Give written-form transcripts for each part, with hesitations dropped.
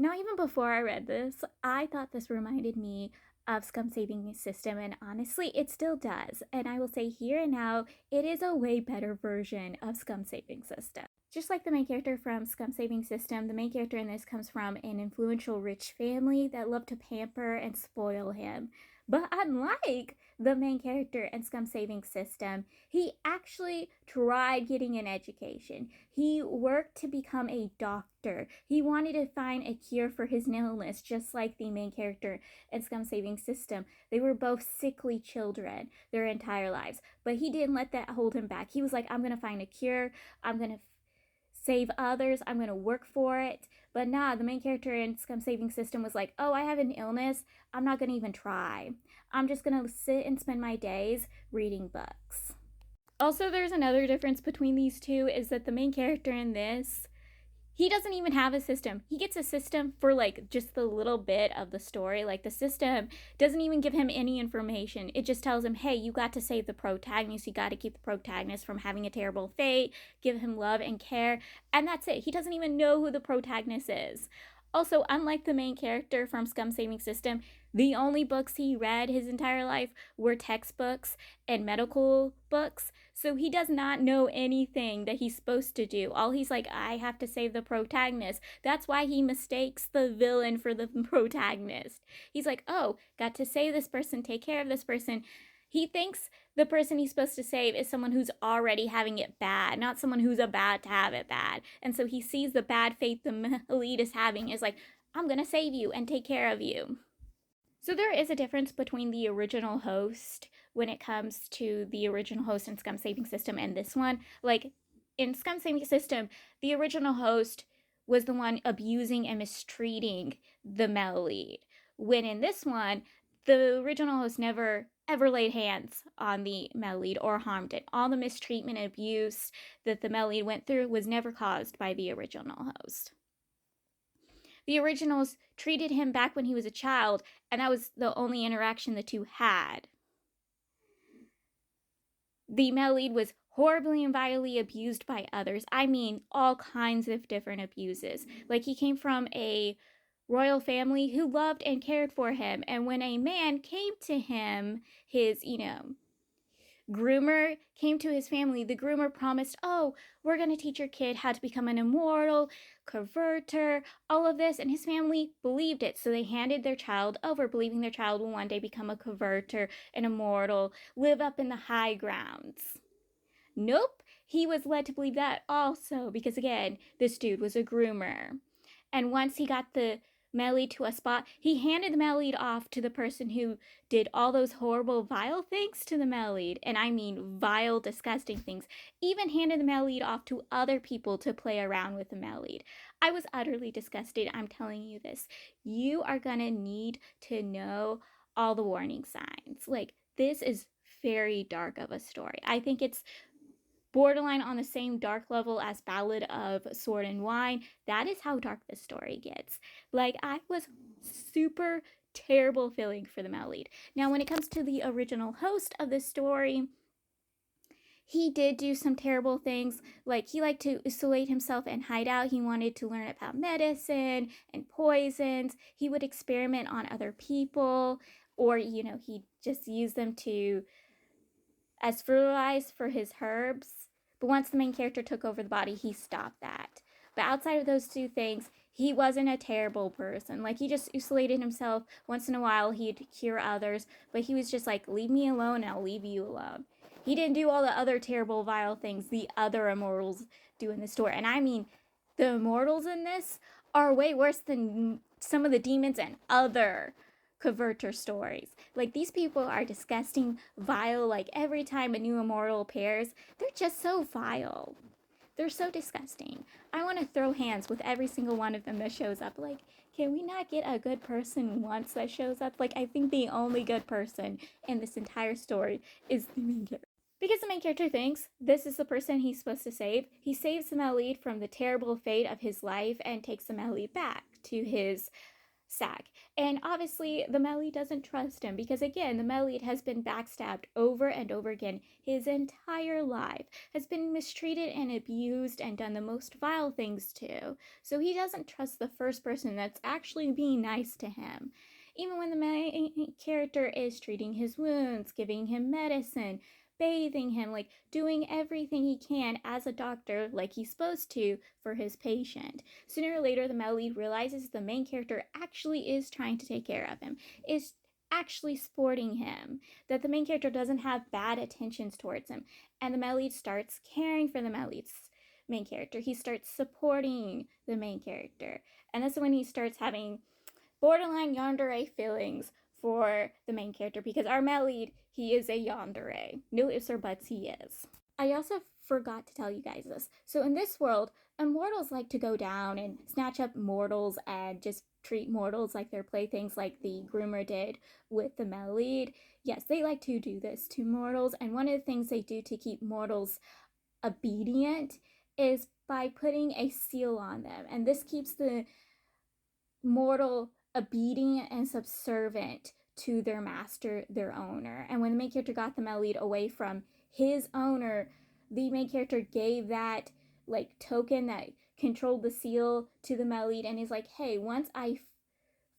Now, even before I read this, I thought this reminded me of Scum Saving System, and honestly, it still does. And I will say here and now, it is a way better version of Scum Saving System. Just like the main character from Scum Saving System, the main character in this comes from an influential rich family that love to pamper and spoil him. But unlike the main character in Scum Saving System, he actually tried getting an education. He worked to become a doctor. He wanted to find a cure for his illness, just like the main character in Scum Saving System. They were both sickly children their entire lives, but he didn't let that hold him back. He was like, I'm going to find a cure. I'm going to save others. I'm going to work for it. But nah, the main character in Scum Saving System was like, oh, I have an illness. I'm not going to even try. I'm just going to sit and spend my days reading books. Also, there's another difference between these two is that the main character in this, he doesn't even have a system. He gets a system for like just the little bit of the story. Like the system doesn't even give him any information. It just tells him, hey, you got to save the protagonist. You got to keep the protagonist from having a terrible fate, give him love and care. And that's it. He doesn't even know who the protagonist is. Also, unlike the main character from Scum Saving System, the only books he read his entire life were textbooks and medical books. So he does not know anything that he's supposed to do. All he's like, I have to save the protagonist. That's why he mistakes the villain for the protagonist. He's like, oh, got to save this person, take care of this person. He thinks the person he's supposed to save is someone who's already having it bad, not someone who's about to have it bad. And so he sees the bad fate the lead is having is like, I'm going to save you and take care of you. So there is a difference between the original host when it comes to the original host in Scum Saving System and this one. Like in Scum Saving System, the original host was the one abusing and mistreating the male lead. When in this one, the original host never ever laid hands on the male lead or harmed it. All the mistreatment and abuse that the male lead went through was never caused by the original host. The originals treated him back when he was a child, and that was the only interaction the two had. The male lead was horribly and vilely abused by others. I mean, all kinds of different abuses. Like, he came from a royal family who loved and cared for him, and when a man came to him, his, groomer came to his family, the groomer promised, oh, we're going to teach your kid how to become an immortal, converter, all of this, and his family believed it. So they handed their child over, believing their child will one day become a converter, an immortal, live up in the high grounds. Nope, he was led to believe that also, because again, this dude was a groomer. And once he got the male lead to a spot, he handed the male lead off to the person who did all those horrible, vile things to the male lead. And I mean vile, disgusting things. Even handed the male lead off to other people to play around with the male lead. I was utterly disgusted. I'm telling you this. You are gonna need to know all the warning signs. Like, this is very dark of a story. I think it's borderline on the same dark level as Ballad of Sword and Wine. That is how dark this story gets. Like, I was super terrible feeling for the male lead. Now, when it comes to the original host of this story, he did do some terrible things. Like, he liked to isolate himself and hide out. He wanted to learn about medicine and poisons. He would experiment on other people, or, he'd just use them as fertilize for his herbs. But once the main character took over the body, he stopped that. But outside of those two things, he wasn't a terrible person. Like, he just isolated himself. Once in a while, he'd cure others. But he was just like, leave me alone and I'll leave you alone. He didn't do all the other terrible, vile things the other immortals do in the story. And I mean, the immortals in this are way worse than some of the demons and other converter stories. Like, these people are disgusting, vile. Like, every time a new immortal appears, they're just so vile. They're so disgusting. I want to throw hands with every single one of them that shows up. Like, can we not get a good person once that shows up? Like, I think the only good person in this entire story is the main character. Because the main character thinks this is the person he's supposed to save. He saves the male lead from the terrible fate of his life and takes the male lead back to his sack. And obviously, the male lead doesn't trust him because, again, the male lead has been backstabbed over and over again his entire life, has been mistreated and abused and done the most vile things to. So he doesn't trust the first person that's actually being nice to him. Even when the main character is treating his wounds, giving him medicine, bathing him, like doing everything he can as a doctor, like he's supposed to, for his patient. Sooner or later, the male lead realizes the main character actually is trying to take care of him, is actually supporting him, that the main character doesn't have bad intentions towards him. And the male lead starts caring for the main character. He starts supporting the main character. And that's when he starts having borderline yandere feelings for the main character because our male lead, he is a yandere. No ifs or buts, he is. I also forgot to tell you guys this. So in this world, immortals like to go down and snatch up mortals and just treat mortals like their playthings, like the groomer did with the male lead. Yes, they like to do this to mortals, and one of the things they do to keep mortals obedient is by putting a seal on them, and this keeps the mortal obedient and subservient to their master, their owner. And when the main character got the male lead away from his owner, the main character gave that like token that controlled the seal to the male lead, and he's like, hey, once I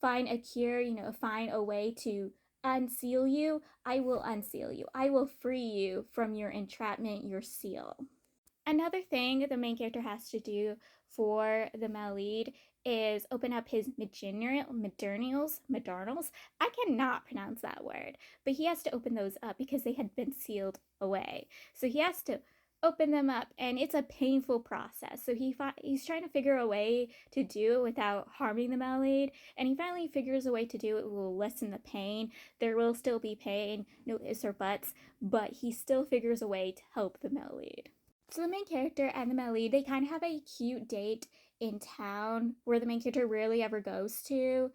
find a cure, find a way to unseal you, I will unseal you. I will free you from your entrapment, your seal. Another thing the main character has to do for the male lead is open up his modernals. I cannot pronounce that word, but he has to open those up because they had been sealed away. So he has to open them up, and it's a painful process. So he's trying to figure a way to do it without harming the male lead, and he finally figures a way to do it. Will lessen the pain. There will still be pain, no ifs or buts, but he still figures a way to help the male lead. So the main character and the male lead, they kind of have a cute date in town where the main character rarely ever goes to.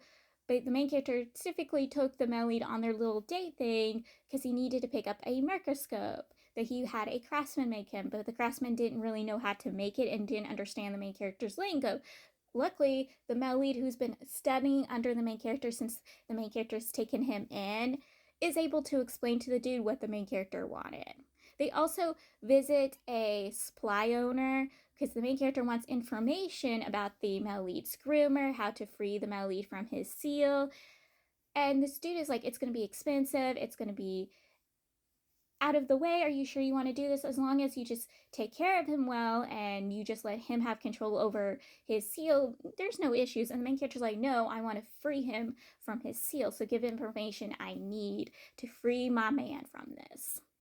But the main character typically took the male lead on their little date thing because he needed to pick up a microscope that he had a craftsman make him, but the craftsman didn't really know how to make it and didn't understand the main character's lingo. Luckily, the male lead, who's been studying under the main character since the main character's taken him in, is able to explain to the dude what the main character wanted. They also visit a supply owner because the main character wants information about the male lead's groomer, how to free the male lead from his seal. And this dude is like, it's going to be expensive, it's going to be out of the way. Are you sure you want to do this? As long as you just take care of him well and you just let him have control over his seal, there's no issues. And the main character's like, no, I want to free him from his seal. So give information I need to free my man from this.